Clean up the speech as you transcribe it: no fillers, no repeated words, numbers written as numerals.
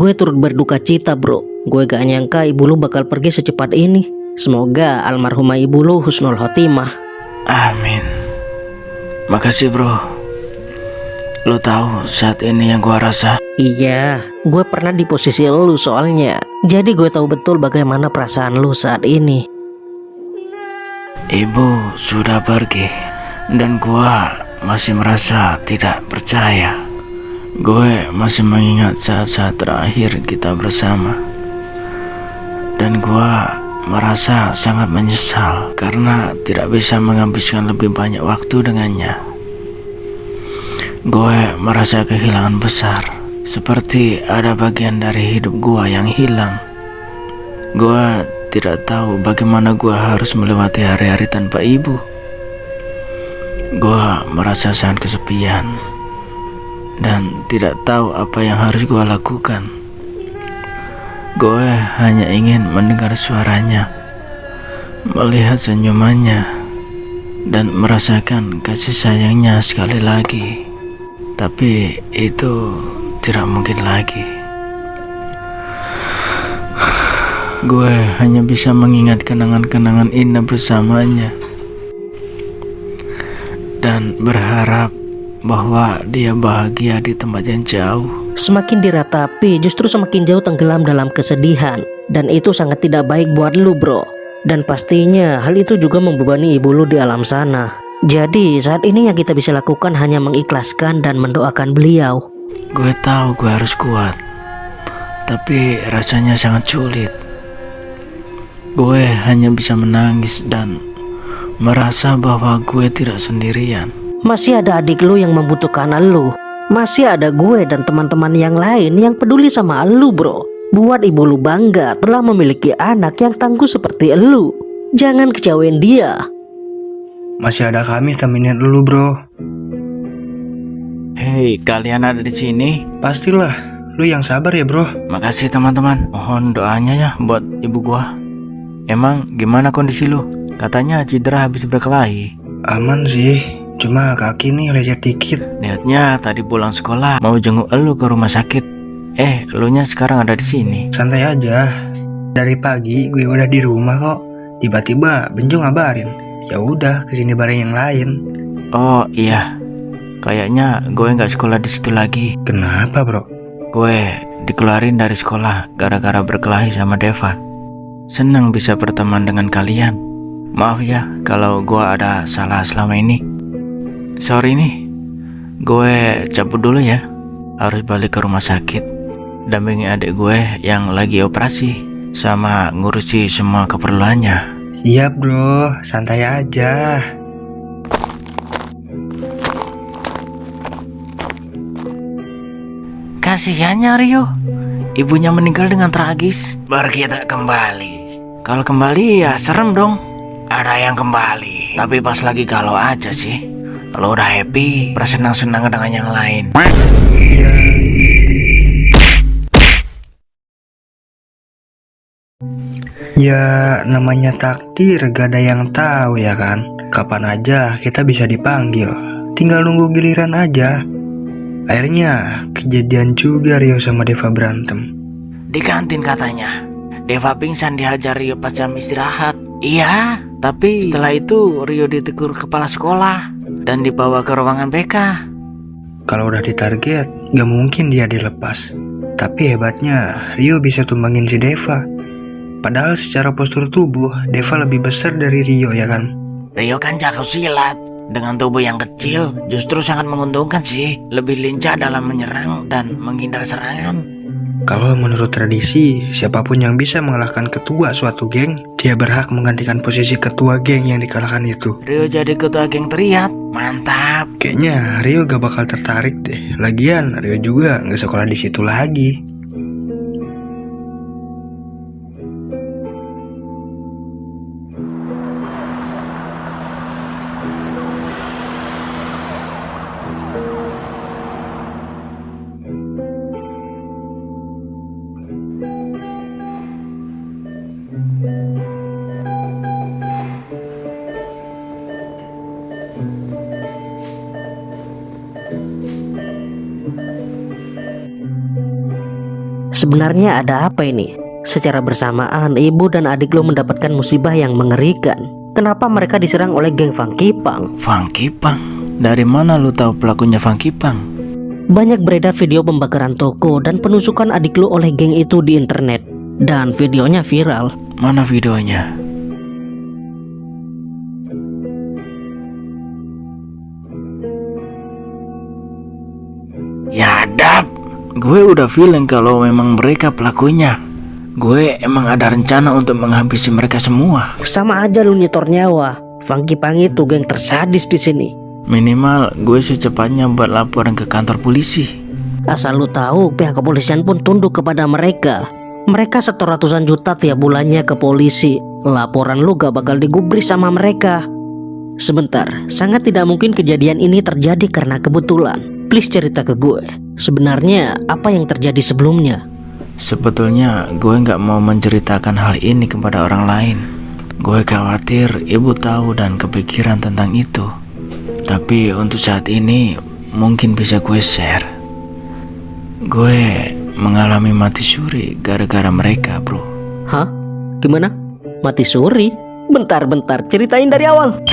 Gue turut berduka cita bro. Gue gak nyangka ibu lu bakal pergi secepat ini. Semoga almarhumah ibu lu husnul khotimah. Amin. Makasih bro. Lo tahu saat ini yang gua rasa? Iya, gue pernah di posisi lu soalnya. Jadi gue tahu betul bagaimana perasaan lu saat ini. Ibu sudah pergi dan gua masih merasa tidak percaya. Gue masih mengingat saat-saat terakhir kita bersama. Dan gua merasa sangat menyesal karena tidak bisa menghabiskan lebih banyak waktu dengannya. Gue merasa kehilangan besar, seperti ada bagian dari hidup gue yang hilang. Gue tidak tahu bagaimana gue harus melewati hari-hari tanpa ibu. Gue merasa sangat kesepian dan tidak tahu apa yang harus gue lakukan. Gue hanya ingin mendengar suaranya, melihat senyumannya, dan merasakan kasih sayangnya sekali lagi. Tapi itu tidak mungkin lagi. Gue hanya bisa mengingat kenangan-kenangan indah bersamanya dan berharap bahwa dia bahagia di tempat yang jauh. Semakin diratapi justru semakin jauh tenggelam dalam kesedihan. Dan itu sangat tidak baik buat lu bro. Dan pastinya hal itu juga membebani ibu lu di alam sana. Jadi saat ini yang kita bisa lakukan hanya mengikhlaskan dan mendoakan beliau. Gue tahu gue harus kuat, tapi rasanya sangat sulit. Gue hanya bisa menangis dan merasa bahwa gue tidak sendirian. Masih ada adik lu yang membutuhkan lu. Masih ada gue dan teman-teman yang lain yang peduli sama lu bro. Buat ibu lu bangga telah memiliki anak yang tangguh seperti lu. Jangan kecewain dia. Masih ada kami temenin lu bro. Hei, kalian ada di sini? Pastilah, lu yang sabar ya bro. Makasih teman-teman. Mohon doanya ya buat ibu gua. Emang gimana kondisi lu? Katanya cedera habis berkelahi. Aman sih, cuma kaki nih lecet dikit. Niatnya tadi pulang sekolah mau jenguk elu ke rumah sakit. Elunya sekarang ada di sini. Santai aja. Dari pagi gue udah di rumah kok. Tiba-tiba Benjo ngabarin. Ya udah kesini bareng yang lain. Oh iya, kayaknya gue nggak sekolah di situ lagi. Kenapa bro? Gue dikeluarin dari sekolah gara-gara berkelahi sama Deva. Senang bisa berteman dengan kalian. Maaf ya kalau gue ada salah selama ini. Sorry nih, gue cabut dulu ya. Harus balik ke rumah sakit, dampingi adik gue yang lagi operasi, sama ngurusi semua keperluannya. Siap bro, santai aja. Kasihannya Rio, ibunya meninggal dengan tragis. Baru kita kembali. Kalau kembali ya serem dong. Ada yang kembali, tapi pas lagi galau aja sih. Kalau udah happy, bersenang-senang dengan yang lain. Ya namanya takdir gak ada yang tahu ya kan. Kapan aja kita bisa dipanggil. Tinggal nunggu giliran aja. Akhirnya kejadian juga Rio sama Deva berantem. Di kantin katanya Deva pingsan dihajar Rio pas jam istirahat. Iya, tapi setelah itu Rio ditegur kepala sekolah dan dibawa ke ruangan BK. Kalau udah ditarget, gak mungkin dia dilepas. Tapi hebatnya Rio bisa tumbangin si Deva. Padahal secara postur tubuh Deva lebih besar dari Rio ya kan. Rio kan jago silat. Dengan tubuh yang kecil justru sangat menguntungkan sih. Lebih lincah dalam menyerang dan menghindar serangan. Kalau menurut tradisi, siapapun yang bisa mengalahkan ketua suatu geng, dia berhak menggantikan posisi ketua geng yang dikalahkan itu. Rio jadi ketua geng teriak. Mantap. Kayaknya Rio gak bakal tertarik deh. Lagian Rio juga gak sekolah di situ lagi. Sebenarnya ada apa ini? Secara bersamaan ibu dan adik lo mendapatkan musibah yang mengerikan. Kenapa mereka diserang oleh geng Funky Punk? Funky Punk? Dari mana lu tahu pelakunya Funky Punk? Banyak beredar video pembakaran toko dan penusukan adik lo oleh geng itu di internet. Dan videonya viral. Mana videonya? Ya dap, gue udah feeling kalau memang mereka pelakunya. Gue emang ada rencana untuk menghabisi mereka semua. Sama aja lu nyetor nyawa. Funky Punk itu geng tersadis di sini. Minimal gue secepatnya buat laporan ke kantor polisi. Asal lu tahu, pihak kepolisian pun tunduk kepada mereka. Mereka setor ratusan juta tiap bulannya ke polisi. Laporan lu gak bakal digubris sama mereka. Sebentar, sangat tidak mungkin kejadian ini terjadi karena kebetulan. Please cerita ke gue, sebenarnya apa yang terjadi sebelumnya? Sebetulnya gue gak mau menceritakan hal ini kepada orang lain. Gue khawatir ibu tahu dan kepikiran tentang itu. Tapi untuk saat ini mungkin bisa gue share. Gue mengalami mati suri gara-gara mereka, bro. Hah? Gimana? Mati suri? Bentar, ceritain dari awal.